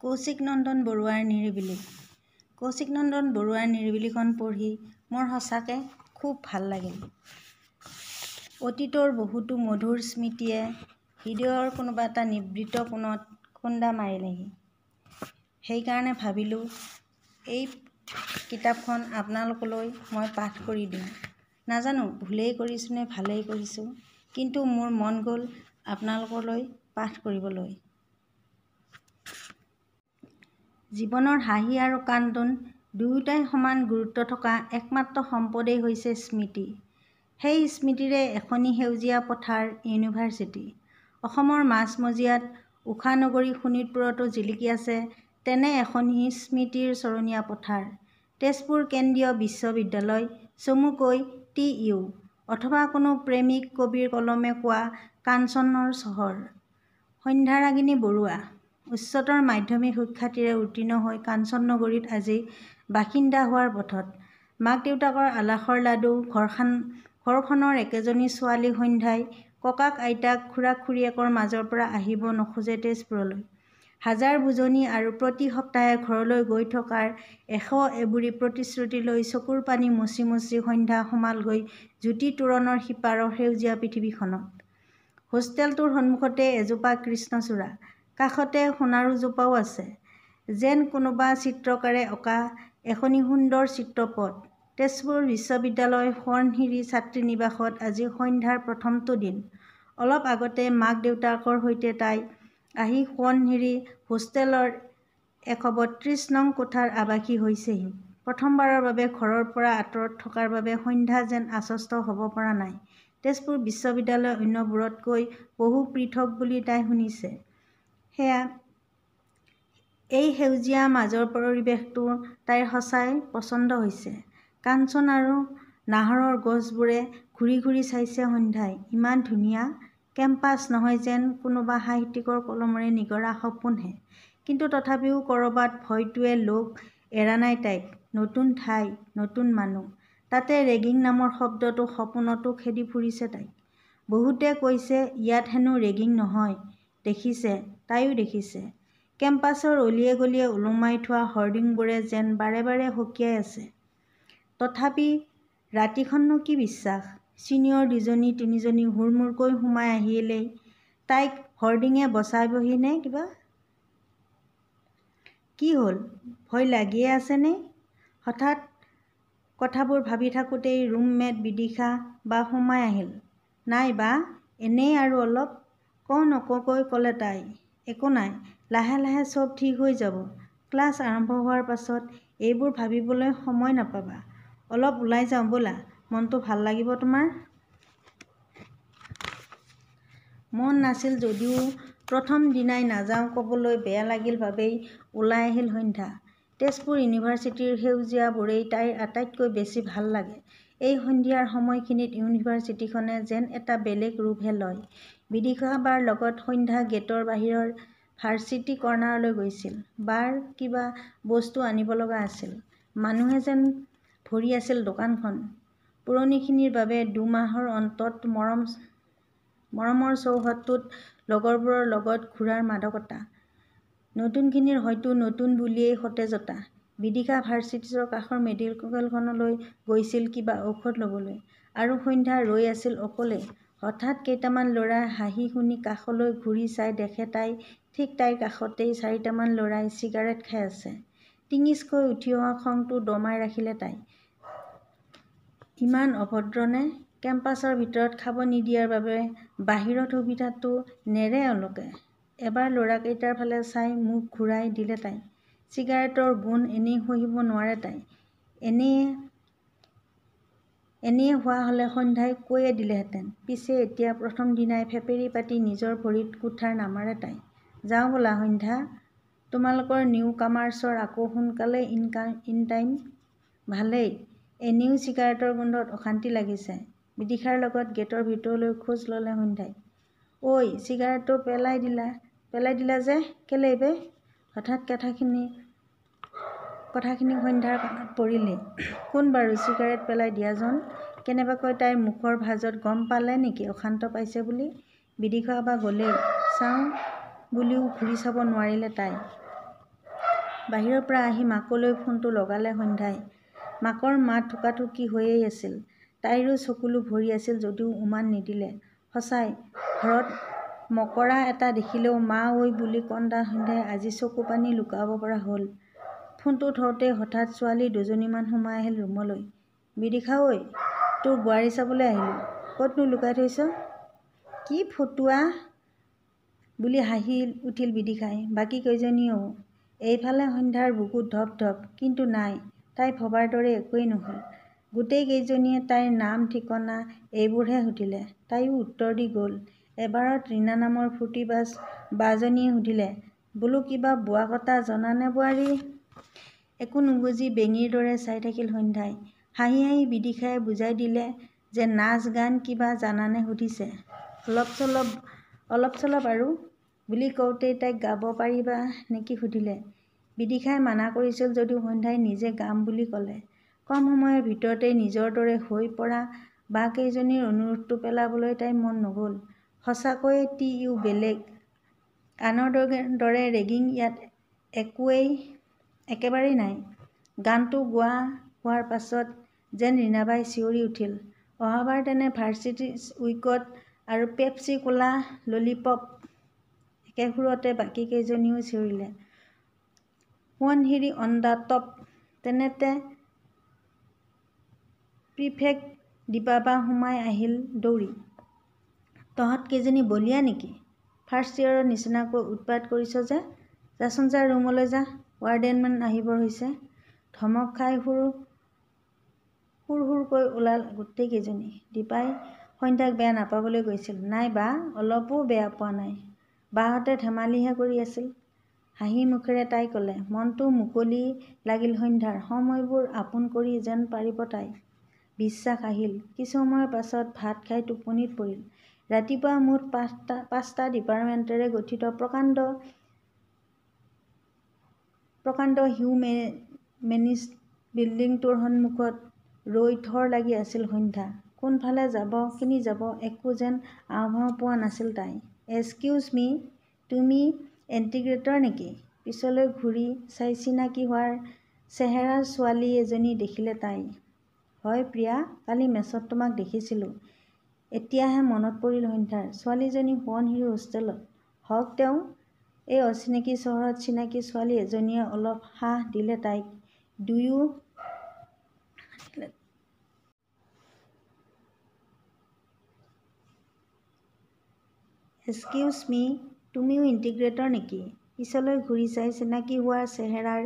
কৌশিক নন্দন বৰুৱাৰ নিৰিবিলি। কৌশিক নন্দন বৰুৱাৰ নিৰিবিলিখন পঢ়ি মোৰ সঁচাকৈ খুব ভাল লাগিল। অতীতৰ বহুতো মধুৰ স্মৃতিয়ে হৃদয়ৰ কোনোবা এটা নিবৃত কোণত খুন্দা মাৰিলেহি। সেইকাৰণে ভাবিলোঁ এই কিতাপখন আপোনালোকলৈ মই পাঠ কৰি দিওঁ। নাজানো ভুলেই কৰিছোঁ নে ভালেই কৰিছোঁ, কিন্তু মোৰ মন গ'ল আপোনালোকলৈ পাঠ কৰিবলৈ। জীৱনৰ হাঁহি আৰু কান্দোন দুয়োটাই সমান গুৰুত্ব থকা একমাত্ৰ সম্পদেই হৈছে স্মৃতি। সেই স্মৃতিৰে এখনি সেউজীয়া পথাৰ ইউনিভাৰ্চিটি। অসমৰ মাজমজিয়াত ঊষা-নগৰী শোণিতপুৰতো জিলিকি আছে তেনে এখনি স্মৃতিৰ চৰণীয়া পথাৰ। তেজপুৰ কেন্দ্ৰীয় বিশ্ববিদ্যালয়, চমুকৈ TU, অথবা কোনো প্ৰেমিক কবিৰ কলমে কোৱা কাঞ্চনৰ চহৰ। সন্ধ্যাৰাগিনী বৰুৱা উচ্চতৰ মাধ্যমিক সুখ্যাতিৰে উত্তীৰ্ণ হৈ কাঞ্চন নগৰীত আজি বাসিন্দা হোৱাৰ পথত। মাক-দেউতাকৰ আলাসৰ লাডু, ঘৰখনৰ একেজনী ছোৱালী সন্ধ্যাই ককাক আইতাক খুৰাক-খুৰীয়েকৰ মাজৰ পৰা আহিব নোখোজে তেজপুৰলৈ। হাজাৰ বুজনি আৰু প্ৰতি সপ্তাহে ঘৰলৈ গৈ থকাৰ এশ-এবুৰি প্ৰতিশ্ৰুতি লৈ চকুৰ পানী মচি মচি সন্ধ্যা সোমালগৈ জ্যোতি তোৰণৰ সিপাৰৰ সেউজীয়া পৃথিৱীখনত। হোষ্টেলটোৰ সন্মুখতে এজোপা কৃষ্ণচূড়া, কাষতে সোণাৰু জোপাও আছে, যেন কোনোবা চিত্ৰকাৰে অঁকা এখনি সুন্দৰ চিত্ৰপট। তেজপুৰ বিশ্ববিদ্যালয় সোৱণশিৰি ছাত্ৰী নিবাসত আজি সন্ধ্যাৰ প্ৰথমটো দিন। অলপ আগতে মাক-দেউতাকৰ সৈতে তাই আহি সোৱণশিৰি হোষ্টেলৰ ১৩২ নং কোঠাৰ আৱাসী হৈছেহি। প্ৰথমবাৰৰ বাবে ঘৰৰ পৰা আঁতৰত থকাৰ বাবে সন্ধ্যা যেন আশ্বস্ত হ'ব পৰা নাই। তেজপুৰ বিশ্ববিদ্যালয় অন্যবোৰতকৈ বহু পৃথক বুলি তাই শুনিছে। এই সেউজীয়া মাজৰ পৰিৱেশটো তাইৰ সঁচাই পচন্দ হৈছে। কাঞ্চন আৰু নাহৰৰ গছবোৰে ঘূৰি ঘূৰি চাইছে সন্ধ্যাই। ইমান ধুনীয়া কেম্পাছ নহয় যেন কোনোবা সাহিত্যিকৰ কলমৰে নিগৰা সপোনহে। কিন্তু তথাপিও ক'ৰবাত ভয়টোৱে লগ এৰা নাই তাইক। নতুন ঠাই, নতুন মানুহ, তাতে ৰেগিং নামৰ শব্দটো সপোনতো খেদি ফুৰিছে তাইক। বহুতে কৈছে ইয়াত হেনো ৰেগিং নহয়। দেখিছে, তাইও দেখিছে। কেম্পাছৰ অলিয়ে গলিয়ে ওলোমাই থোৱা হৰ্ডিংবোৰে যেন বাৰে বাৰে সকীয়াই আছে। তথাপি ৰাতিখননো কি বিশ্বাস। ছিনিয়ৰ দুজনী তিনিজনী হুৰমুৰকৈ সোমাই আহিলেই তাইক হৰ্ডিঙে বচাবহি নে কিবা? কি হ'ল, ভয় লাগিয়ে আছেনে? হঠাৎ কথাবোৰ ভাবি থাকোঁতেই ৰুমমেট বিদিশা বা সোমাই আহিল। নাই বা, এনেই আৰু অলপ। কওঁ নকওঁকৈ ক'লে তাই। একো নাই, লাহে লাহে চব ঠিক হৈ যাব। ক্লাছ আৰম্ভ হোৱাৰ পাছত এইবোৰ ভাবিবলৈ সময় নাপাবা। অলপ ওলাই যাওঁ ব'লা, মনটো ভাল লাগিব তোমাৰ। মন নাছিল যদিও প্ৰথম দিনাই নাযাওঁ ক'বলৈ বেয়া লাগিল বাবেই ওলাই আহিল সন্ধ্যা। তেজপুৰ ইউনিভাৰ্চিটিৰ সেউজীয়াবোৰেই তাইৰ আটাইতকৈ বেছি ভাল লাগে। এই সন্ধিয়াৰ সময়খিনিত ইউনিভাৰ্চিটিখনে যেন এটা বেলেগ ৰূপহে লয়। বিদিশা বাৰ লগত সন্ধ্যা গেটৰ বাহিৰৰ ভাৰ্চিটি কৰ্ণাৰলৈ গৈছিল। বাৰ কিবা বস্তু আনিব লগা আছিল। মানুহে যেন ভৰি আছিল দোকানখন। পুৰণিখিনিৰ বাবে দুমাহৰ অন্তত মৰমৰ চৌহদটোত লগৰবোৰৰ লগত ঘূৰাৰ মাদকতা। নতুনখিনিৰ হয়তো নতুন বুলিয়েই সতেজতা। বিদিশা ভাৰ্চিটিৰ কাষৰ মেডিকেলখনলৈ গৈছিল কিবা ঔষধ ল'বলৈ। আৰু সন্ধ্যা ৰৈ আছিল অকলে। হঠাৎ কেইটামান ল'ৰাই হাঁহি শুনি কাষলৈ ঘূৰি চাই দেখে তাই ঠিক তাইৰ কাষতেই চাৰিটামান ল'ৰাই চিগাৰেট খাই আছে। টিঙিচকৈ উঠি অহা খংটো দমাই ৰাখিলে তাই। ইমান অভদ্ৰনে? কেম্পাছৰ ভিতৰত খাব নিদিয়াৰ বাবে বাহিৰত সুবিধাটো নেৰে এওঁলোকে। এবাৰ ল'ৰাকেইটাৰ ফালে চাই মুখ ঘূৰাই দিলে তাই। চিগাৰেটৰ গোন্ধ এনেই সহিব নোৱাৰে তাই। এনেয়ে হোৱা হ'লে সন্ধ্যাই কৈয়ে দিলেহেঁতেন। পিছে এতিয়া প্ৰথম দিনাই ফেপেৰি পাতি নিজৰ ভৰিত কুঠাৰ নামাৰে তাই। যাওঁ ব'লা সন্ধ্যা, তোমালোকৰ নিউ কামাৰ্চৰ আকৌ সোনকালে ইন টাইম। ভালেই, এনেও চিগাৰেটৰ গোন্ধত অশান্তি লাগিছে। বিদিশাৰ লগত গেটৰ ভিতৰলৈ খোজ ল'লে সন্ধ্যাই। ঐ, চিগাৰেটটো পেলাই দিলা যে, কেলেই বে? হঠাৎ কথাখিনি সন্ধ্যাৰ কাণত পৰিলেই। কোন বাৰু চিগাৰেট পেলাই দিয়াজন? কেনেবাকৈ তাইৰ মুখৰ ভাঁজত গম পালে নেকি অশান্ত পাইছে বুলি? বিদিশা বা গ'লেই, চাওঁ বুলিও ঘূৰি চাব নোৱাৰিলে তাই। বাহিৰৰ পৰা আহি মাকলৈ ফোনটো লগালে সন্ধ্যাই। মাকৰ মাত থোকাথুকি হৈয়েই আছিল। তাইৰো চকুলো ভৰি আছিল যদিও উমান নিদিলে। সঁচাই ঘৰত মকৰা এটা দেখিলেও মা ঐ বুলি কন্দা সন্ধ্যাই আজি চকু পানী লুকুৱাব পৰা হ'ল। ফোনটো থওঁতেই হঠাৎ ছোৱালী দুজনীমান সোমাই আহিল ৰুমলৈ। বিদিশা ঐ, তোৰ বোৱাৰী চাবলৈ আহিলোঁ। ক'তনো লুকাই থৈছ? কি ফটুৱা বুলি হাঁহি উঠিল বিদিশাই। বাকী কেইজনীয়েও। এইফালে সন্ধ্যাৰ বুকুত ধপ ধপ, কিন্তু নাই, তাই ভবাৰ দৰে একোৱেই নহ'ল। গোটেই কেইজনীয়ে তাইৰ নাম ঠিকনা এইবোৰহে সুধিলে। তাইও উত্তৰ দি গ'ল। এবাৰত ৰীণা নামৰ ফূৰ্তিবাজ বাজনীয়ে সুধিলে, বোলো কিবা বোৱা কটা জনানে বোৱাৰী? একো নুবুজি বেঙীৰ দৰে চাই থাকিল সন্ধ্যাই। হাঁহি হাঁহি বিদিশাই বুজাই দিলে যে নাচ গান কিবা জানানে সুধিছে। অলপ চলপ আৰু বুলি কওঁতেই তাইক গাব পাৰিবা নেকি সুধিলে। বিদিশাই মানা কৰিছিল যদিও সন্ধ্যাই নিজে গাম বুলি ক'লে। কম সময়ৰ ভিতৰতেই নিজৰ দৰে হৈ পৰা বাকেইজনীৰ অনুৰোধটো পেলাবলৈ তাইৰ মন নগ'ল। সঁচাকৈয়ে টি.ইউ. বেলেগ। আনৰ দৰে ৰেগিং ইয়াত একেবাৰেই নাই। গানটো গোৱা হোৱাৰ পাছত যেন ৰীণাবাই চিঞৰি উঠিল, অহাবাৰ তেনে ভাৰ্চিটি উইকত আৰু পেপচি কোলা ললিপপ। একেসুৰতে বাকী কেইজনীয়েও চিঞৰিলে, সোৱণশিৰি অন দ্য টপ। তেনেতে প্ৰিফেক্ট দীপাবা সোমাই আহিল দৌৰি। তহঁত কেইজনী বলিয়া নেকি? ফাৰ্ষ্ট ইয়েৰৰ নিচিনাকৈ উৎপাত কৰিছ যে? যাচোন যা ৰুমলৈ যা, ৱাৰ্ডেনমেন আহিবৰ হৈছে। ধমক খাই সুৰকৈ ওলাল গোটেই কেইজনী। দীপাই সন্ধ্যাক বেয়া নাপাবলৈ গৈছিল। নাই বা, অলপো বেয়া পোৱা নাই। বাহঁতে ধেমালিহে কৰি আছিল। হাঁহি মুখেৰে তাই ক'লে। মনটো মুকলি লাগিল সন্ধ্যাৰ। সময়বোৰ আপোন কৰি যেন পাৰিব তাই। বিশ্বাস আহিল। কিছু সময়ৰ পাছত ভাত খাই টোপনিত পৰিল। ৰাতিপুৱা মুঠ ৫টা ডিপাৰ্টমেণ্টেৰে গঠিত প্ৰকাণ্ড হিউমেনিষ্ট বিল্ডিংটোৰ সন্মুখত ৰৈ থৰ লাগি আছিল সন্ধ্যা। কোনফালে যাব, কেনি যাব একো যেন আও-ভাও পোৱা নাছিল তাই। এক্সকিউজ মি, তুমি ইণ্টিগ্ৰেটৰ নেকি? পিছলৈ ঘূৰি চাই চিনাকি হোৱাৰ চেহেৰাৰ ছোৱালী এজনী দেখিলে তাই। হয় প্ৰিয়া, কালি মেছত তোমাক দেখিছিলোঁ। এতিয়াহে মনত পৰিল সন্ধ্যাৰ। ছোৱালীজনী সোৱণশিৰি হোষ্টেলত। হওক তেওঁ। এই অচিনাকি চহৰত চিনাকি ছোৱালী এজনীয়ে অলপ সাহ দিলে তাইক। ডু ইউ এক্সকিউজ মি, তুমিও ইণ্টিগ্ৰেটৰ নেকি? পিছলৈ ঘূৰি চাই চিনাকি হোৱাৰ চেহেৰাৰ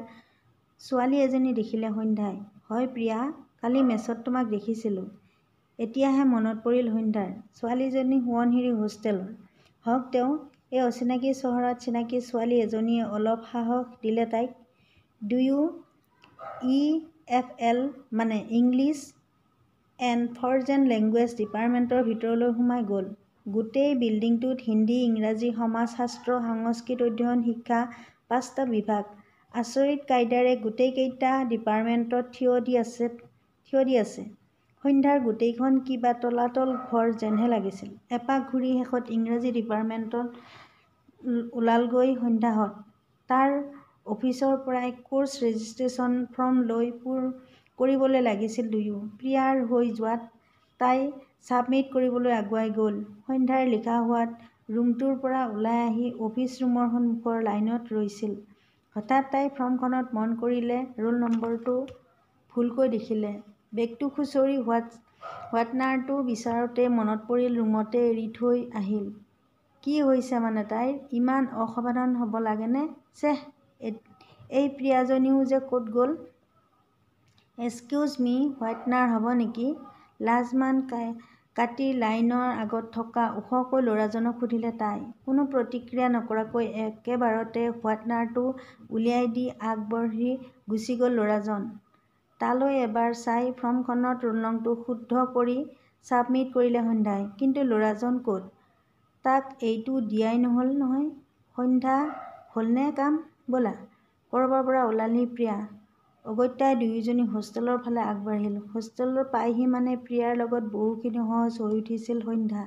ছোৱালী এজনী দেখিলে সন্ধ্যাই। হয় প্ৰিয়া, কালি মেছত তোমাক দেখিছিলোঁ। এতিয়াহে মনত পৰিল সন্ধ্যাৰ। ছোৱালীজনী সোৱণশিৰি হোষ্টেলৰ। হওক তেওঁ। এই অচিনাকি চহৰত চিনাকি ছোৱালী এজনীয়ে অলপ সাহস দিলে তাইক। ডু ইউ EFL মানে ইংলিছ এণ্ড ফৰেন লেংগুৱেজ ডিপাৰ্টমেণ্টৰ ভিতৰলৈ সোমাই গ'ল। গোটেই বিল্ডিংটোত হিন্দী, ইংৰাজী, সমাজশাস্ত্ৰ, সংস্কৃত অধ্যয়ন, শিক্ষা ৫টা বিভাগ আচৰিত কায়দাৰে গোটেইকেইটা ডিপাৰ্টমেণ্টত থিয় দি আছে। সন্ধ্যাৰ গোটেইখন কিবা তলাতল ঘৰ যেনহে লাগিছিল। এপাক ঘূৰি শেষত ইংৰাজী ডিপাৰ্টমেণ্টত ওলালগৈ সন্ধ্যাহঁত। তাৰ অফিচৰ পৰাই কোৰ্ছ ৰেজিষ্ট্ৰেশ্যন ফৰ্ম লৈ পূৰ কৰিবলৈ লাগিছিল দুয়ো। প্ৰিয়াৰ হৈ যোৱাত তাই ছাবমিট কৰিবলৈ আগুৱাই গ'ল। সন্ধ্যাৰ লিখা হোৱাত ৰুমটোৰ পৰা ওলাই আহি অফিচ ৰুমৰ সন্মুখৰ লাইনত ৰৈছিল। হঠাৎ তাই ফৰ্মখনত মন কৰিলে ৰোল নম্বৰটো ভুলকৈ দেখিলে। বেগটো খুচৰি হোৱাটনাৰটো বিচাৰোঁতে মনত পৰিল ৰুমতে এৰি থৈ আহিল। কি হৈছে মানে তাইৰ? ইমান অসাৱধান হ'ব লাগেনে? চেঃ, এই প্ৰিয়াজনীও যে ক'ত গ'ল? এক্সকিউজ মি, হোৱাটনাৰ হ'ব নেকি? লাজমান কাটি লাইনৰ আগত থকা ওখকৈ ল'ৰাজনক সুধিলে তাই। কোনো প্ৰতিক্ৰিয়া নকৰাকৈ একেবাৰতে হোৱাটনাৰটো উলিয়াই দি আগবাঢ়ি গুচি গ'ল ল'ৰাজন। তালৈ এবাৰ চাই ফৰ্মখনত ৰোল নংটো শুদ্ধ কৰি ছাবমিট কৰিলে সন্ধ্যাই। কিন্তু ল'ৰাজন ক'ত? তাক এইটো দিয়াই নহ'ল নহয়। সন্ধ্যা, হ'লনে কাম? ব'লা। ক'ৰবাৰ পৰা ওলালহি প্ৰিয়া। অগত্যাই দুয়োজনী হোষ্টেলৰ ফালে আগবাঢ়িল। হোষ্টেল পায়হি মানে প্ৰিয়াৰ লগত বহুখিনি সহজ হৈ উঠিছিল সন্ধ্যা।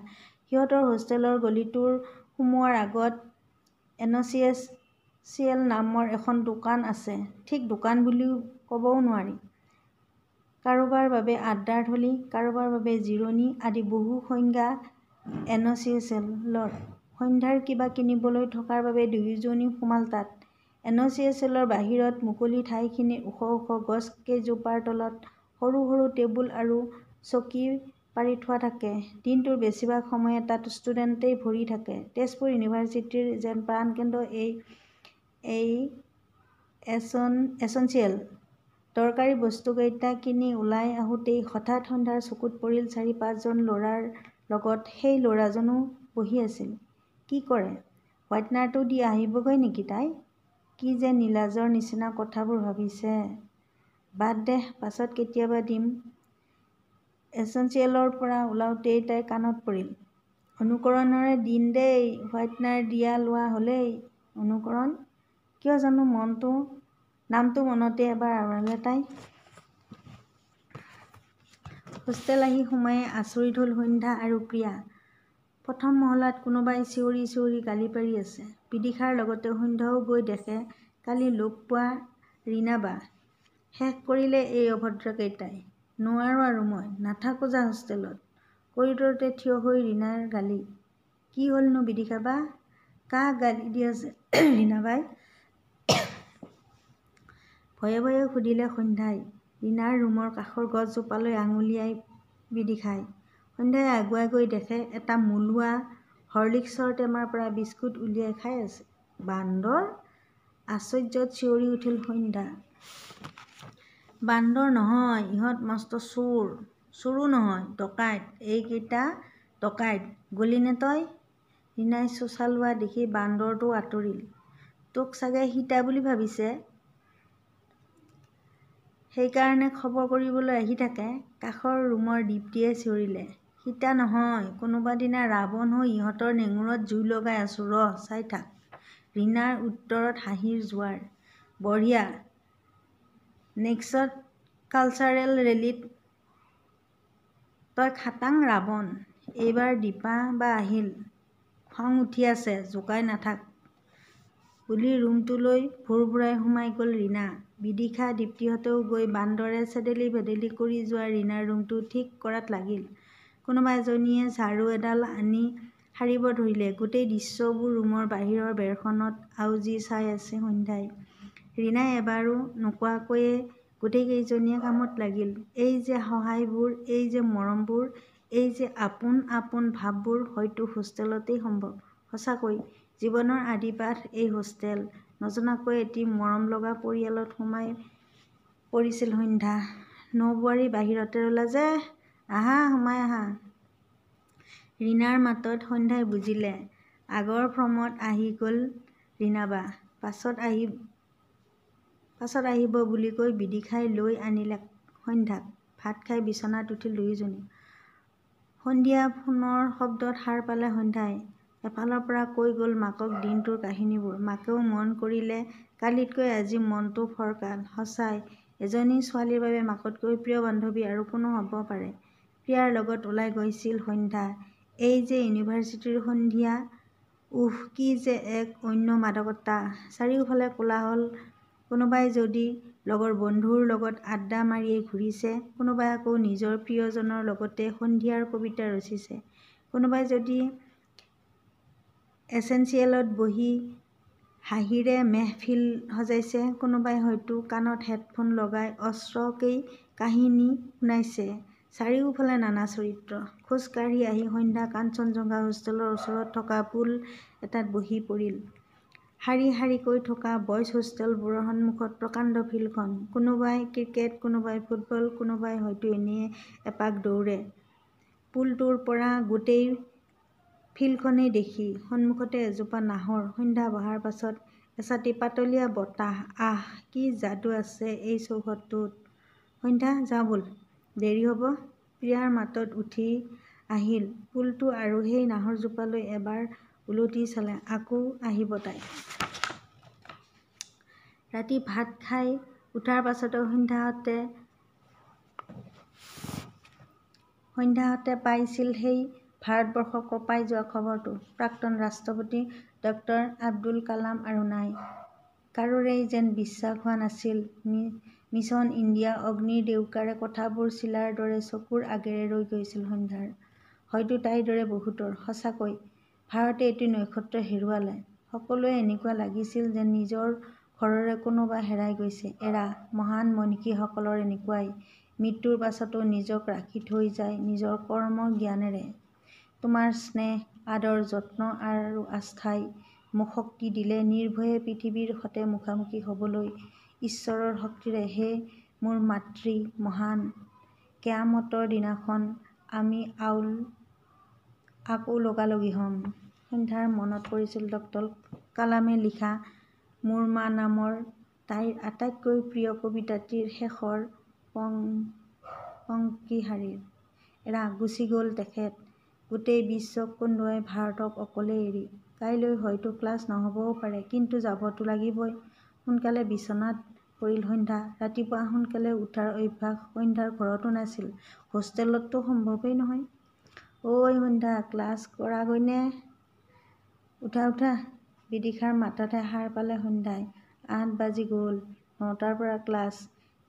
সিহঁতৰ হোষ্টেলৰ গলিটোৰ সোমোৱাৰ আগত এনচিএছ চিয়েল নামৰ এখন দোকান আছে। ঠিক দোকান বুলিও ক'বও নোৱাৰি। কাৰোবাৰ বাবে আড্ডাৰ থলী, কাৰোবাৰ বাবে জিৰণি আদি বহু সংজ্ঞা এনচিএছএলৰ। সন্ধ্যাৰ কিবা কিনিবলৈ থকাৰ বাবে দুয়োজনী সোমাল তাত। এনচিএছএলৰ বাহিৰত মুকলি ঠাইখিনিত ওখ ওখ গছ কেইজোপাৰ তলত সৰু সৰু টেবুল আৰু চকী পাৰি থোৱা থাকে। দিনটোৰ বেছিভাগ সময়ে তাত ষ্টুডেণ্টেই ভৰি থাকে। তেজপুৰ ইউনিভাৰ্চিটিৰ যেন প্ৰাণকেন্দ্ৰ এই এছেঞ্চিয়েল। দৰকাৰী বস্তুকেইটা কিনি ওলাই আহোঁতেই হঠাৎ সন্ধ্যাৰ চকুত পৰিল ৪-৫জন ল'ৰাৰ লগত সেই ল'ৰাজনো বহি আছিল। কি কৰে? হোৱাইটনাৰটো দি আহিবগৈ নেকি তাই? কি যে নিলাজৰ নিচিনা কথাবোৰ ভাবিছে। বাদ দে, পাছত কেতিয়াবা দিম। এছেঞ্চিয়েলৰ পৰা ওলাওঁতেই তাইৰ কাণত পৰিল। অনুকৰণৰে দিন দেই, হোৱাইটনাৰ দিয়া লোৱা হ'লেই। অনুকৰণ? কিয় জানো নামটো মনতে এবাৰ আওৰালে তাই। হোষ্টেল আহি সোমায়েই আচৰিত হ'ল সন্ধ্যা আৰু প্ৰিয়া। প্ৰথম মহলাত কোনোবাই চিঞৰি চিঞৰি গালি পাৰি আছে। বিদিশাৰ লগতে সন্ধ্যাও গৈ দেখে কালি লগ পোৱা ৰীণা বা। শেষ কৰিলে এই অভদ্ৰকেইটাই। নোৱাৰো আৰু মই, নাথাকো যা হোষ্টেলত। কৰিডৰতে থিয় হৈ ৰীণাৰ গালি। কি হ'লনো বিদিশা বা? কাক গালি দি আছে ৰীণা বাই? ভয়ে ভয়ে সুধিলে সন্ধ্যাই। ৰীণাৰ ৰুমৰ কাষৰ গছজোপালৈ আঙুলিয়াই বিদিশাই। সন্ধ্যাই আগুৱাই গৈ দেখে এটা মূলোৱা হৰলিক্সৰ টেমাৰ পৰা বিস্কুট উলিয়াই খাই আছে। বান্দৰ? আশ্চৰ্যত চিঞৰি উঠিল সন্ধ্যা। বান্দৰ নহয়, ইহঁত মস্ত চোৰ। চোৰো নহয়, ডকাইত। এইকেইটা ডকাইত। গলি নে তই? ৰীণাই চোঁচা লোৱা দেখি বান্দৰটো আঁতৰিল। তোক চাগে সীতা বুলি ভাবিছে। সেইকাৰণে খবৰ কৰিবলৈ আহি থাকে। কাষৰ ৰুমৰ দীপ্তিয়ে চিঞৰিলে। সীতা নহয়, কোনোবা দিনা ৰাৱণ হৈ ইহঁতৰ নেঙুৰত জুই লগাই আছো ৰহ, চাই থাক। ৰীণাৰ উত্তৰত হাঁহিৰ জোৱাৰ। বঢ়িয়া। নেক্সট কালচাৰেল ৰেলীত তই খাটাং ৰাৱণ। এইবাৰ দীপা বা আহিল। খং উঠি আছে, জোকাই নাথাক। বুলি ৰুমটোলৈ ভোৰভোৰাই সোমাই গ'ল ৰীণা। বিদিশা, দীপ্তিহঁতেও গৈ বান্দৰে চেদেলি ভেদেলি কৰি যোৱা ৰীণাৰ ৰুমটো ঠিক কৰাত লাগিল। কোনোবা এজনীয়ে ঝাৰু এডাল আনি সাৰিব ধৰিলে। গোটেই দৃশ্যবোৰ ৰুমৰ বাহিৰৰ বেৰখনত আউজি চাই আছে সন্ধ্যাই। ৰীণাই এবাৰো নোকোৱাকৈয়ে গোটেইকেইজনীয়ে কামত লাগিল। এই যে সহায়বোৰ, এই যে মৰমবোৰ, এই যে আপোন আপোন ভাৱবোৰ হয়তো হোষ্টেলতেই সম্ভৱ। সঁচাকৈ, জীৱনৰ আদিপাঠ এই হোষ্টেল। নজনাকৈ এটি মৰমলগা পৰিয়ালত সোমাই পৰিছিল সন্ধ্যা। নৌবোৱাৰী বাহিৰতে ৰ'লা যে, আহা সোমাই আহা। ৰীণাৰ মাতত সন্ধ্যাই বুজিলে। আগৰ ফ্ৰমত আহি গ'ল ৰীণা বা। পাছত আহিব বুলি কৈ বিদিশাই লৈ আনিলে সন্ধ্যাক। ভাত খাই বিছনাত উঠিল দুয়োজনী। সন্ধিয়া ফোনৰ শব্দত সাৰ পালে সন্ধ্যাই। এফালৰ পৰা কৈ গ'ল মাকক দিনটোৰ কাহিনীবোৰ। মাকেও মন কৰিলে কালিতকৈ আজি মনটো ফৰকাল। সঁচাই, এজনী ছোৱালীৰ বাবে মাকতকৈ প্ৰিয় বান্ধৱী আৰু কোন হ'ব পাৰে। প্ৰিয়াৰ লগত ওলাই গৈছিল সন্ধ্যা। এই যে ইউনিভাৰ্চিটিৰ সন্ধিয়া, উফ কি যে এক অন্য মাদকতা। চাৰিওফালে কোলাহল। কোনোবাই যদি লগৰ বন্ধুৰ লগত আড্ডা মাৰিয়েই ঘূৰিছে, কোনোবাই আকৌ নিজৰ প্ৰিয়জনৰ লগতে সন্ধিয়াৰ কবিতা ৰচিছে, কোনোবাই যদি এছেঞ্চিয়েলত বহি হাঁহিৰে মেহফিল সজাইছে, কোনোবাই হয়তো কাণত হেডফোন লগাই অস্ৰকেই কাহিনী শুনাইছে। চাৰিওফালে নানা চৰিত্ৰ। খোজ কাঢ়ি আহি সন্ধ্যা কাঞ্চনজংঘা হোষ্টেলৰ ওচৰত থকা পুল এটাত বহি পৰিল। শাৰী শাৰীকৈ থকা বয়জ হোষ্টেলবোৰৰ সন্মুখত প্ৰকাণ্ড ফিল্ডখন। কোনোবাই ক্ৰিকেট, কোনোবাই ফুটবল, কোনোবাই হয়তো এনেয়ে এপাক দৌৰে। পুলটোৰ পৰা গোটেই ফিল্ডখনেই দেখি। সন্মুখতে এজোপা নাহৰ। সন্ধ্যা বহাৰ পাছত এচাটি পাতলীয়া বতাহ। আহ, কি যাদু আছে এই চৌহদটোত। সন্ধ্যা, যাওঁ ব'ল। দেৰি হ'ব। প্ৰিয়াৰ মাতত উঠি আহিল পুলটো আৰু সেই নাহৰজোপালৈ এবাৰ উলটি চালে। আকৌ আহিব তাই। ৰাতি ভাত খাই উঠাৰ পাছতো সন্ধ্যাহঁতে পাইছিল সেই ভাৰতবৰ্ষ কঁপাই যোৱা খবৰটো। প্ৰাক্তন ৰাষ্ট্ৰপতি ড. আব্দুল কালাম আৰু নাই। কাৰোৰেই যেন বিশ্বাস হোৱা নাছিল। মিছন ইণ্ডিয়া অগ্নিৰ ডেউকাৰে কথাবোৰ চিলাৰ দৰে চকুৰ আগেৰে ৰৈ গৈছিল সন্ধ্যাৰ। হয়তো তাইৰ দৰে বহুতৰ। সঁচাকৈ ভাৰতে এটি নক্ষত্ৰ হেৰুৱালে। সকলোৱে এনেকুৱা লাগিছিল যেন নিজৰ ঘৰৰে কোনোবা হেৰাই গৈছে। এৰা মহান মনীষীসকলৰ এনেকুৱাই। মৃত্যুৰ পাছতো নিজক ৰাখি থৈ যায় নিজৰ কৰ্ম জ্ঞানেৰে। তোমাৰ স্নেহ, আদৰ, যত্ন আৰু আস্থাই মোক শক্তি দিলে নিৰ্ভয়ে পৃথিৱীৰ সতে মুখামুখি হ'বলৈ। ঈশ্বৰৰ শক্তিৰে হে মোৰ মাতৃ মহান। কেয়ামতৰ দিনাখন আমি আকৌ লগালগি হ'ম। সন্ধ্যাৰ মনত পৰিছিল ডক্টৰ কালামে লিখা মোৰ মা নামৰ তাইৰ আটাইতকৈ প্ৰিয় কবিতাটিৰ শেষৰ পংক্তিশাৰী। এৰা গুচি গ'ল তেখেত। গোটেই বিশ্বক কন্দুৱাই ভাৰতক অকলে এৰি। কাইলৈ হয়তো ক্লাছ নহ'বও পাৰে, কিন্তু যাবতো লাগিবই। সোনকালে বিচনাত পৰিল সন্ধ্যা। ৰাতিপুৱা সোনকালে উঠাৰ অভ্যাস সন্ধ্যাৰ ঘৰতো নাছিল। হোষ্টেলততো সম্ভৱেই নহয়। ঐ সন্ধ্যা, ক্লাছ কৰাগৈনে? উঠা উঠা। বিদিশাৰ মাততহে সাৰ পালে সন্ধ্যাই। 8 বাজি গ'ল। 9টাৰ পৰা ক্লাছ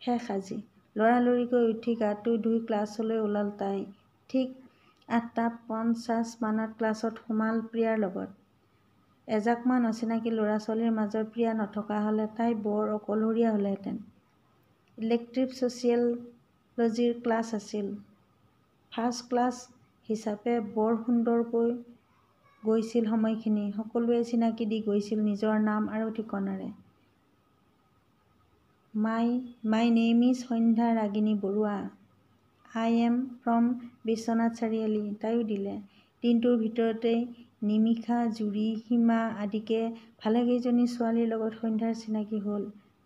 শেষ আজি। লৰালৰিকৈ উঠি গাটো ধুই ক্লাছলৈ ওলাল তাই। ঠিক 8:50 মানত ক্লাছত সোমাল প্ৰিয়াৰ লগত। এজাকমান অচিনাকি ল'ৰা-ছোৱালীৰ মাজত প্ৰিয়া নথকা হ'লে তাই বৰ অকলশৰীয়া হ'লহেঁতেন। ইলেক্টিভ ছচিয়লজিৰ ক্লাছ আছিল। ফাৰ্ষ্ট ক্লাছ হিচাপে বৰ সুন্দৰকৈ গৈছিল সময়খিনি। সকলোৱে চিনাকি দি গৈছিল নিজৰ নাম আৰু ঠিকনাৰে। My name is Sandhya Ragini Baruah. I am from Biswanath Chariali, তাইও দিলে। দিনটোৰ ভিতৰতেই নিমিষা, জুৰি, সীমা আদিকে ভালেকেইজনী ছোৱালীৰ লগত সন্ধ্যাৰ চিনাকি হ'ল।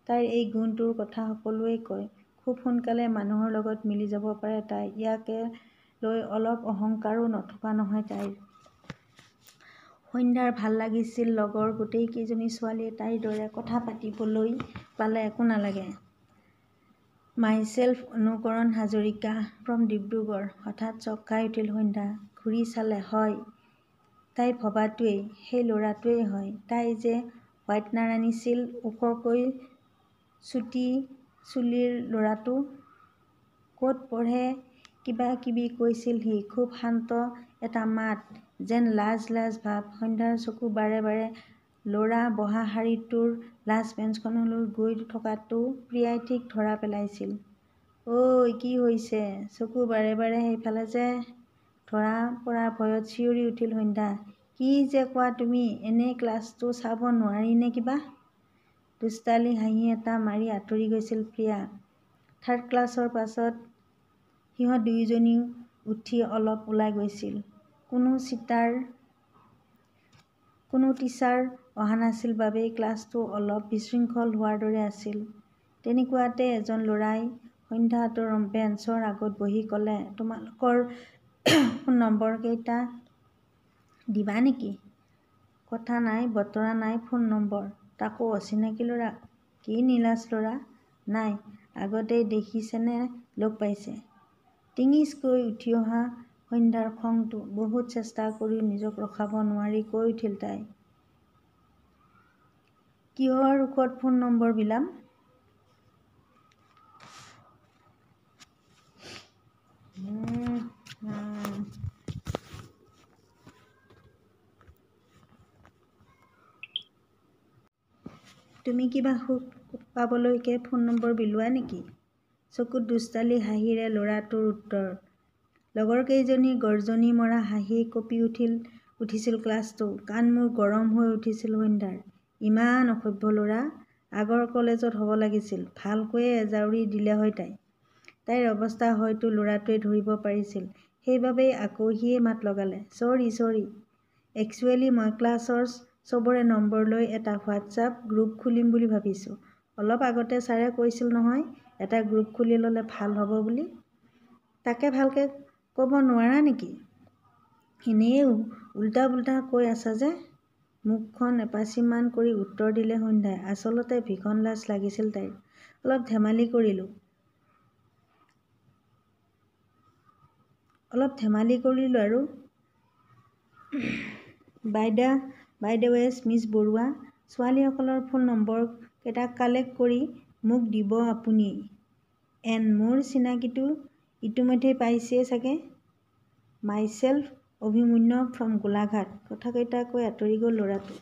তাইৰ এই গুণটোৰ কথা সকলোৱেই কয়। খুব সোনকালে মানুহৰ লগত মিলি যাব পাৰে তাই। ইয়াকে লৈ অলপ অহংকাৰো নথকা নহয় তাইৰ। সন্ধ্যাৰ ভাল লাগিছিল লগৰ গোটেইকেইজনী ছোৱালীয়ে তাইৰ দৰে কথা পাতিবলৈ পালে একো নালাগে। মাইছেল্ফ অনুকৰণ হাজৰিকা ফ্ৰম ডিব্ৰুগড়। হঠাৎ চক খাই উঠিল সন্ধ্যা। ঘূৰি চালে, হয়, তাই ভবাটোৱেই, সেই ল'ৰাটোৱেই হয়। তাই যে হোৱাইট নাৰানিছিল, ওখকৈ চুটি চুলিৰ ল'ৰাটো। ক'ত পঢ়ে কিবা কিবি কৈছিল সি। খুব শান্ত এটা মাত, যেন লাজ লাজ ভাব। সন্ধ্যাৰ চকু বাৰে বাৰে ল'ৰা বহা শাৰীটোৰ লাষ্ট বেঞ্চখনলৈ গৈ থকাটো প্ৰিয়াই ঠিক ধৰা পেলাইছিল। ঐ কি হৈছে? চকু বাৰে বাৰে সেইফালে যে। ধৰা পৰাৰ ভয়ত চিঞৰি উঠিল সন্ধ্যা। কি যে কোৱা তুমি? এনেই ক্লাছটো চাব নোৱাৰি নে কিবা? দুষ্টালি হাঁহি এটা মাৰি আঁতৰি গৈছিল প্ৰিয়া। থাৰ্ড ক্লাছৰ পাছত সিহঁত দুয়োজনীও উঠি অলপ ওলাই গৈছিল। কোনো টিচাৰ অহা নাছিল বাবেই ক্লাছটো অলপ বিশৃংখল হোৱাৰ দৰে আছিল। তেনেকুৱাতে এজন ল'ৰাই সন্ধ্যাহঁতৰ বেঞ্চৰ আগত বহি ক'লে, তোমালোকৰ ফোন নম্বৰকেইটা দিবা নেকি? কথা নাই বতৰা নাই, ফোন নম্বৰ। তাকো অচিনাকি ল'ৰা। কি নিলাজ ল'ৰা? নাই, আগতেই দেখিছেনে লগ পাইছে? টিঙিচকৈ উঠি অহা সন্ধ্যাৰ খংটো বহুত চেষ্টা কৰিও নিজক ৰখাব নোৱাৰি কৈ উঠিল তাই। কিহৰ সুখত ফোন নম্বৰ বিলাম? তুমি কিবা সুখ পাবলৈকে ফোন নম্বৰ বিলোৱা নেকি? চকুত দুষ্টালি হাঁহিৰে ল'ৰাটোৰ উত্তৰ। লগৰকেইজনীৰ গৰ্জনি মৰা হাঁহিয়ে কঁপি উঠিছিল ক্লাছটো। কাণ-মুখ গৰম হৈ উঠিছিল সন্ধ্যাৰ। ইমান অসভ্য ল'ৰা। আগৰ কলেজত হ'ব লাগিছিল। ভালকৈয়ে এজাউৰি দিলে হয় তাই। তাইৰ অৱস্থা হয়তো ল'ৰাটোৱে ধৰিব পাৰিছিল। সেইবাবেই আকৌ সিয়েই মাত লগালে, চৰী, একচুৱেলি মই ক্লাছৰ চবৰে নম্বৰ লৈ এটা হোৱাটছআপ গ্ৰুপ খুলিম বুলি ভাবিছোঁ। অলপ আগতে ছাৰে কৈছিল নহয়, এটা গ্ৰুপ খুলি ল'লে ভাল হ'ব বুলি। তাকে ভালকৈ ক'ব নোৱাৰা নেকি? এনেয়ে উল্টা-পুল্টা কৈ আছা যে। মুখখন এপাচিমান কৰি উত্তৰ দিলে সন্ধ্যাই। আচলতে ভীষণ লাজ লাগিছিল তাইৰ। অলপ ধেমালি কৰিলোঁ আৰু। বাই দ্য ৱেজ মিছ বৰুৱা, ছোৱালীসকলৰ ফোন নম্বৰ কেইটা কালেক্ট কৰি মোক দিব আপুনি। এন মোৰ চিনাকিটো ইতিমধ্যে পাইছেই চাগে। মাইছেল্ফ অভিমন্যু ফ্ৰম গোলাঘাট। কথাকেইটা কৈ আঁতৰি গ'ল ল'ৰাটো।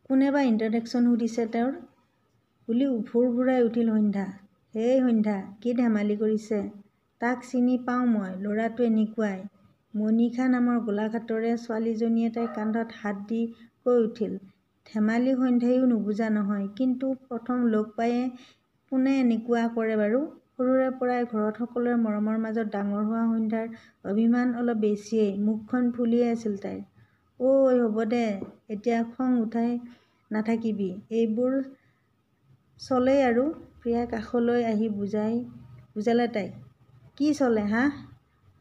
কোনে বা ইণ্ট্ৰডাকশ্যন সুধিছে তেওঁৰ বুলি উফুৰ ঘূৰাই উঠিল সন্ধ্যা। হেই সন্ধ্যা, কি ধেমালি কৰিছে? তাক চিনি পাওঁ মই, ল'ৰাটো এনেকুৱাই। মনিষা নামৰ গোলাঘাটৰে ছোৱালীজনীয়ে তাইৰ কান্ধত হাত দি কৈ উঠিল। ধেমালি সন্ধ্যাইও নুবুজা নহয়, কিন্তু প্ৰথম লগ পায়েই কোনে এনেকুৱা কৰে বাৰু? সৰুৰে পৰাই ঘৰত সকলোৰে মৰমৰ মাজত ডাঙৰ হোৱা সন্ধ্যাৰ অভিমান অলপ বেছিয়েই, মুখখন ফুলিয়েই আছিল তাইৰ। ঐ হ'ব দে, এতিয়া খং উঠাই নাথাকিবি, এইবোৰ চলেই আৰু। প্ৰিয়াই কাষলৈ আহি বুজালে তাইক। কি চলে হাঁ?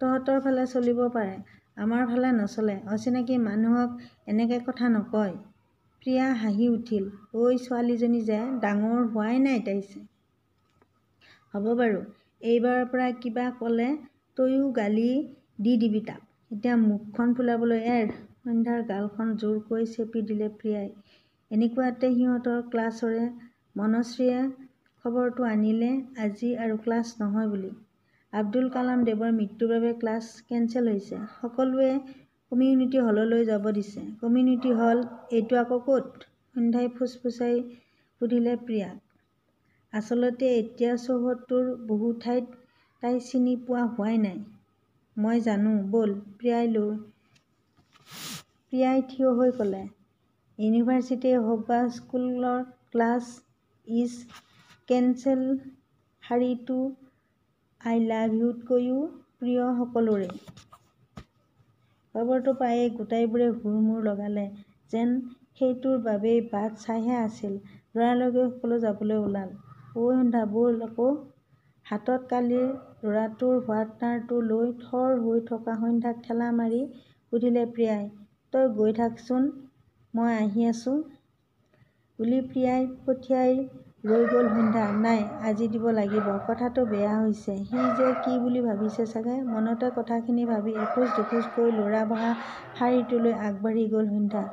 তহঁতৰ ফালে চলিব পাৰে, আমাৰ ফালে নচলে। অচিনাকি মানুহক এনেকে কথা নকয়। প্ৰিয়া হাঁহি উঠিল। ঐ ছোৱালীজনী যে ডাঙৰ হোৱাই নাই তাইছে। হ'ব বাৰু, এইবাৰৰ পৰা কিবা ক'লে তইও গালি দি দিবি তাক। এতিয়া মুখখন ফুলাবলৈ এৰ। সন্ধ্যাৰ গালখন জোৰকৈ চেপি দিলে প্ৰিয়াই। এনেকুৱাতে সিহঁতৰ ক্লাছৰে মনশ্ৰীয়ে খবৰটো আনিলে আজি আৰু ক্লাছ নহয় বুলি। আব্দুল কালাম দেৱৰ মৃত্যুৰ বাবে ক্লাছ কেনচেল হৈছে। সকলোৱে কমিউনিটি হললৈ যাব দিছে। Community hall? এইটো আকৌ ক'ত? সন্ধ্যাই ফুচফুচাই সুধিলে প্ৰিয়াক। আচলতে এতিয়া চৌহদটোৰ বহু ঠাইত তাই চিনি পোৱা হোৱাই নাই। মই জানো, ব'ল। প্ৰিয়াই থিয় হৈ ক'লে। ইউনিভাৰ্চিটিয়েই হওক বা স্কুলৰ ক্লাছ ইজ কেনচেল শাৰীটো আই লাভ ইউতকৈও প্ৰিয় সকলোৰে। খবৰটো পায়েই গোটাইবোৰে হুৰ-মুৰ লগালে, যেন সেইটোৰ বাবেই বাট চাইহে আছিল। লৰালৰিকৈ সকলো যাবলৈ ওলাল। ঐ সন্ধ্যা, ব'ল আকৌ। হাতত কালিৰ ল'ৰাটোৰ হোৱাটনাৰটো লৈ থৰ হৈ থকা সন্ধ্যাক ঠেলা মাৰি সুধিলে প্ৰিয়াই। তই গৈ থাকচোন, মই আহি আছোঁ বুলি প্ৰিয়াই পঠিয়াই ৰৈ গ'ল সন্ধ্যা। নাই, আজি দিব লাগিব। কথাটো বেয়া হৈছে। সি যে কি বুলি ভাবিছে চাগে। মনতে কথাখিনি ভাবি এখোজ-দুখোজকৈ ল'ৰা বহা শাৰীটোলৈ আগবাঢ়ি গ'ল সন্ধ্যা।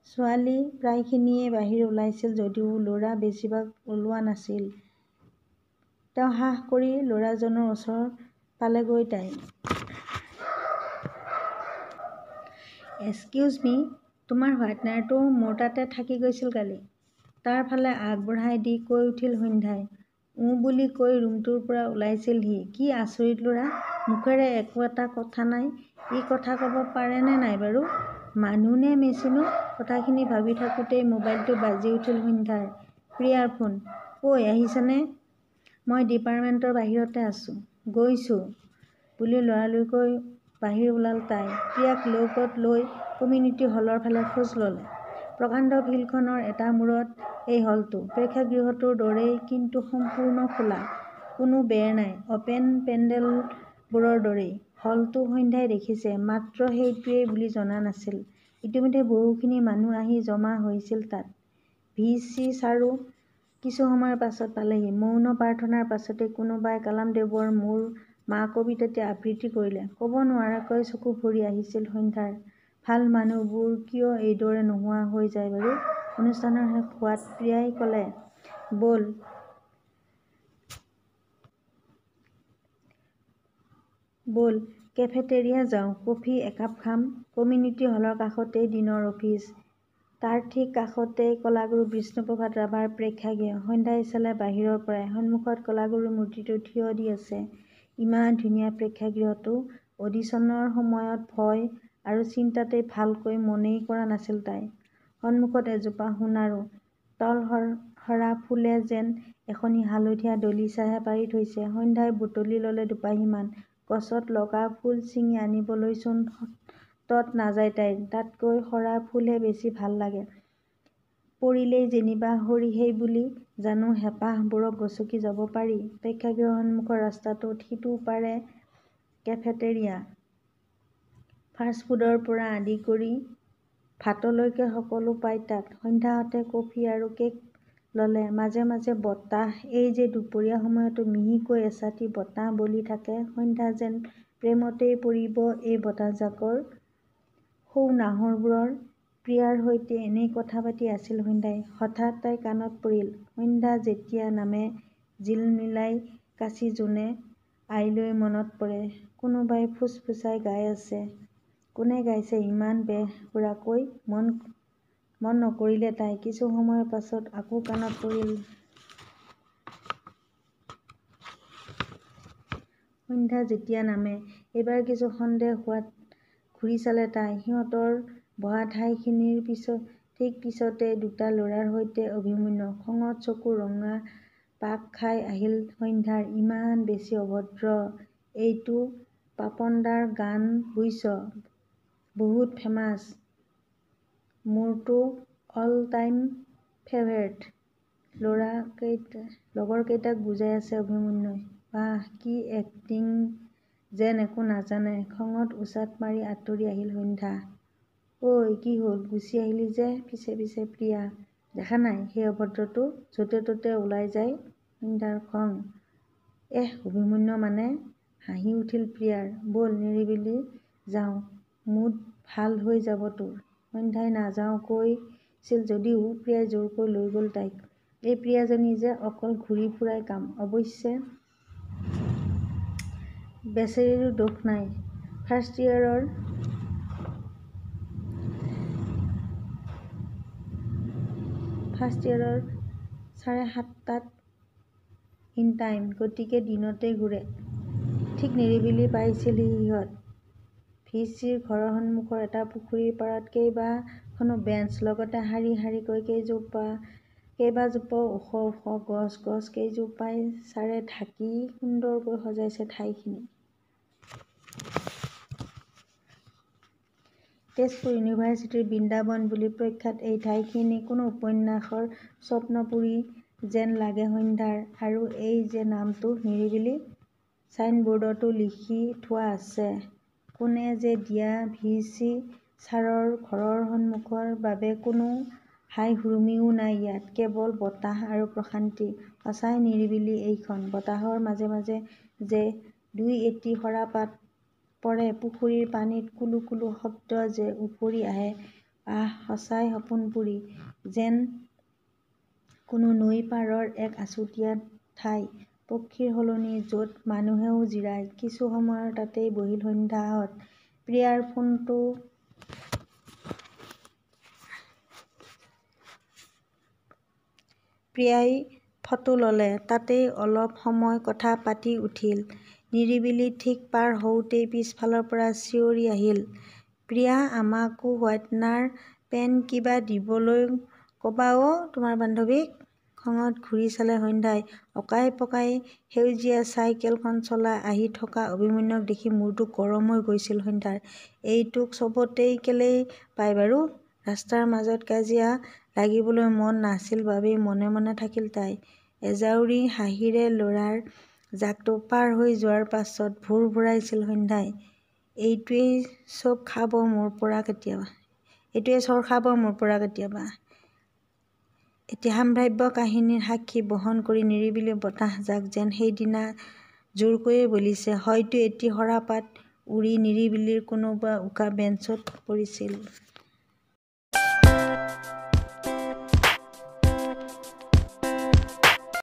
ছোৱালী প্ৰায়খিনিয়েই বাহিৰ ওলাইছিল যদিও ল'ৰা বেছিভাগ ওলোৱা নাছিল। তেওঁ সাহ কৰি ল'ৰাজনৰ ওচৰ পালেগৈ তাই। এক্সকিউজ মি, তোমাৰ হোৱাটনাৰটো মোৰ তাতে থাকি গৈছিল কালি। তাৰ ফালে আগবঢ়াই দি কৈ উঠিল সন্ধ্যাই। বুলি কৈ ৰুমটোৰ পৰা ওলাইছিল সি। কি আচৰিত ল'ৰা, মুখেৰে একো এটা কথা নাই। ই কথা ক'ব পাৰে নে নাই বাৰু? মানুহ নে মেচিনো? কথাখিনি ভাবি থাকোঁতেই মোবাইলটো বাজি উঠিল সন্ধ্যাৰ। প্ৰিয়াৰ ফোন। ঐ আহিছনে? মই ডিপাৰ্টমেণ্টৰ বাহিৰতে আছোঁ। গৈছোঁ বুলি লৰালৰিকৈ বাহিৰ ওলাল তাই। প্ৰিয়াক লগত লৈ কমিউনিটি হলৰ ফালে খোজ ল'লে। প্ৰকাণ্ড ফিল্ডখনৰ এটা মূৰত এই হলটো। প্ৰেক্ষাগৃহটোৰ দৰেই, কিন্তু সম্পূৰ্ণ খোলা। কোনো বেৰ নাই। অপেন পেণ্ডেলবোৰৰ দৰেই। হলটো সন্ধ্যাই দেখিছে, মাত্ৰ সেইটোৱেই বুলি জনা নাছিল। ইতিমধ্যে বহুখিনি মানুহ আহি জমা হৈছিল তাত। ভি.চি. ছাৰো কিছু সময়ৰ পাছত পালেহি। মৌন প্ৰাৰ্থনাৰ পাছতেই কোনোবাই কালামদেৱৰ মোৰ মা কবিতাটি আবৃত্তি কৰিলে। ক'ব নোৱাৰাকৈ চকু ভৰি আহিছিল সন্ধ্যাৰ। ভাল মানুহবোৰ কিয় এইদৰে নোহোৱা হৈ যায় বাৰু? অনুষ্ঠানৰ শেষ হোৱাত প্ৰিয়াই ক'লে, ব'ল কেফেটেৰিয়া যাওঁ, কফি একাপ খাম। কমিউনিটি হলৰ কাষতেই দিনৰ অফিচ। তাৰ ঠিক কাষতেই কলাগুৰু বিষ্ণুপ্ৰসাদ ৰাভাৰ প্ৰেক্ষাগৃহ। সন্ধ্যাই চালে বাহিৰৰ পৰাই। সন্মুখত কলাগুৰুৰ মূৰ্তিটো থিয় দি আছে। ইমান ধুনীয়া প্ৰেক্ষাগৃহটো। অডিশ্যনৰ সময়ত ভয় আৰু চিন্তাতেই ভালকৈ মনেই কৰা নাছিল তাই। সন্মুখত এজোপা সোণাৰু তলসৰা ফুলে যেন এখনি হালধীয়া দলিচাহে পাৰি থৈছে। সন্ধ্যাই বুটলি ল'লে দুপাহিমান। গছত লগা ফুল ছিঙি আনিবলৈ চোন তত নাযায় তাইৰ। তাতকৈ সৰা ফুলহে বেছি ভাল লাগে। পৰিলেই যেনিবা সৰি সেইবুলি জানো হেঁপাহবোৰক গছকি যাব পাৰি? প্ৰেক্ষাগৃহৰ সন্মুখৰ ৰাস্তাটোত সিটো পাৰে কেফেটেৰিয়া। ফাষ্টফুডৰ পৰা আদি কৰি ভাতলৈকে সকলো পায় তাত। সন্ধ্যাহঁতে কফি আৰু কেক ল'লে। মাজে মাজে বতাহ, এই যে দুপৰীয়া সময়তো মিহিকৈ এচাটি বতাহ বলি থাকে। সন্ধ্যা যেন প্ৰেমতেই পৰিব এই বতাহজাকৰ সৌ নাহৰবোৰৰ। প্ৰিয়াৰ সৈতে এনেই কথা পাতি আছিল সন্ধ্যাই। হঠাৎ তাইৰ কাণত পৰিল, সন্ধ্যা যেতিয়া নামে জিলমিলাই কাচি জোনে আইলৈ মনত পৰে। কোনোবাই ফুচফুচাই গাই আছে। কোনে গাইছে ইমান বেসুৰাকৈ? মন নকৰিলে তাই। কিছু সময়ৰ পাছত আকৌ কাণত পৰিল। সন্ধ্যা যেতিয়া নামে। এইবাৰ কিছু সন্দেহ হোৱাত ঘূৰি চালে তাই। সিহঁতৰ বহা ঠাইখিনিৰ ঠিক পিছতে দুটা ল'ৰাৰ সৈতে অভিমন্যু। খঙত চকু ৰঙা পাক খাই আহিল সন্ধ্যাৰ। ইমান বেছি অভদ্ৰ। এইটো পাপনদাৰ গান বুইছ? বহুত ফেমাছ। মোৰতো অল টাইম ফেভাৰেট। লগৰকেইটাক বুজাই আছে অভিমন্যুই। বাহ, কি এক্টিং যেন একো নাজানে। খঙত উচাট মাৰি আঁতৰি আহিল সন্ধ্যা। ঐ কি হ'ল? গুচি আহিলি যে পিছে পিছে? প্ৰিয়া দেখা নাই সেই অভদ্ৰটো য'তে ত'তে ওলাই যায়। সন্ধ্যাৰ খং। অভিমন্যু মানে? হাঁহি উঠিল প্ৰিয়াৰ। ব'ল নিৰিবিলি যাওঁ, মুড ভাল হৈ যাব তোৰ। সন্ধ্যাই নাযাওঁ কৈছিল যদিও প্ৰিয়াই জোৰকৈ লৈ গ'ল তাইক। এই প্ৰিয়াজনী যে অকল ঘূৰি ফুৰাই কাম। অৱশ্যে বেচেৰীৰো দোষ নাই। ফাৰ্ষ্ট ইয়েৰৰ 7:30 ইন টাইম, গতিকে দিনতে ঘূৰে। ঠিক নিৰিবিলি পাইছিলহি সিহঁত। VCৰ ঘৰৰ সন্মুখৰ এটা পুখুৰীৰ পাৰত কেইবাখনো বেঞ্চ, লগতে শাৰী শাৰীকৈ কেইবাজোপাও ওখ ওখ গছ কেইজোপাই চাৰে ঢাকি সুন্দৰকৈ সজাইছে ঠাইখিনি। তেজপুৰ ইউনিভাৰ্চিটিৰ বৃন্দাবন বুলি প্ৰখ্যাত এই ঠাইখিনি কোনো উপন্যাসৰ স্বপ্নপুৰী যেন লাগে সন্ধ্যাৰ। আৰু এই যে নামটো নিৰিবিলি ছাইনবোৰ্ডতো লিখি থোৱা আছে। কোনে যে দিয়া VC ছাৰৰ ঘৰৰ সন্মুখৰ বাবে কোনো হাই-হুৰুমিও নাই ইয়াত। কেৱল বতাহ আৰু প্ৰশান্তি। সঁচাই নিৰিবিলি এইখন। বতাহৰ মাজে মাজে যে দুই এটি সৰাপাত পৰে, পুখুৰীৰ পানীত কুলু কুলু শব্দ যে উফৰি আহে, আহ সঁচাই সপোনপুৰী যেন কোনো নৈ পাৰৰ এক আছুতীয়া ঠাই। পক্ষীৰ সলনি য'ত মানুহেও জিৰায়। কিছু সময় তাতেই বহিল সন্ধ্যাহঁত। প্ৰিয়াৰ ফোনটো প্ৰিয়াই ফটো ল'লে। তাতেই অলপ সময় কথা পাতি উঠিল। নিৰিবিলি ঠিক পাৰ হওঁতেই পিছফালৰ পৰা চিঞৰি আহিল, প্ৰিয়া আমাকো হোৱাইটনাৰ পেন কিবা দিবলৈ ক'বা অ' তোমাৰ বান্ধৱীক। খঙত ঘূৰি চালে সন্ধ্যাই। অঁকাই পকাই সেউজীয়া চাইকেলখন চলাই আহি থকা অভিমন্যুক দেখি মূৰটো গৰম হৈ গৈছিল সন্ধ্যাৰ। এইটোক চবতেই কেলেই পায় বাৰু? ৰাস্তাৰ মাজত কাজিয়া লাগিবলৈ মন নাছিল বাবেই মনে মনে থাকিল তাই। এজাউৰি হাঁহিৰে ল'ৰাৰ জাকটো পাৰ হৈ যোৱাৰ পাছত ভোৰ ভৰাইছিল সন্ধ্যাই। এইটোৱেই চৰ খাব মোৰ পৰা কেতিয়াবা। এতিয়া সম্ভাৱ্য কাহিনীৰ সাক্ষী বহন কৰি নিৰিবিলি বতাহজাক যেন সেইদিনা জোৰকৈয়ে বলিছে। হয়তো এটি সৰাপাত উৰি নিৰিবিলিৰ কোনোবা উকা বেঞ্চত পৰিছিল।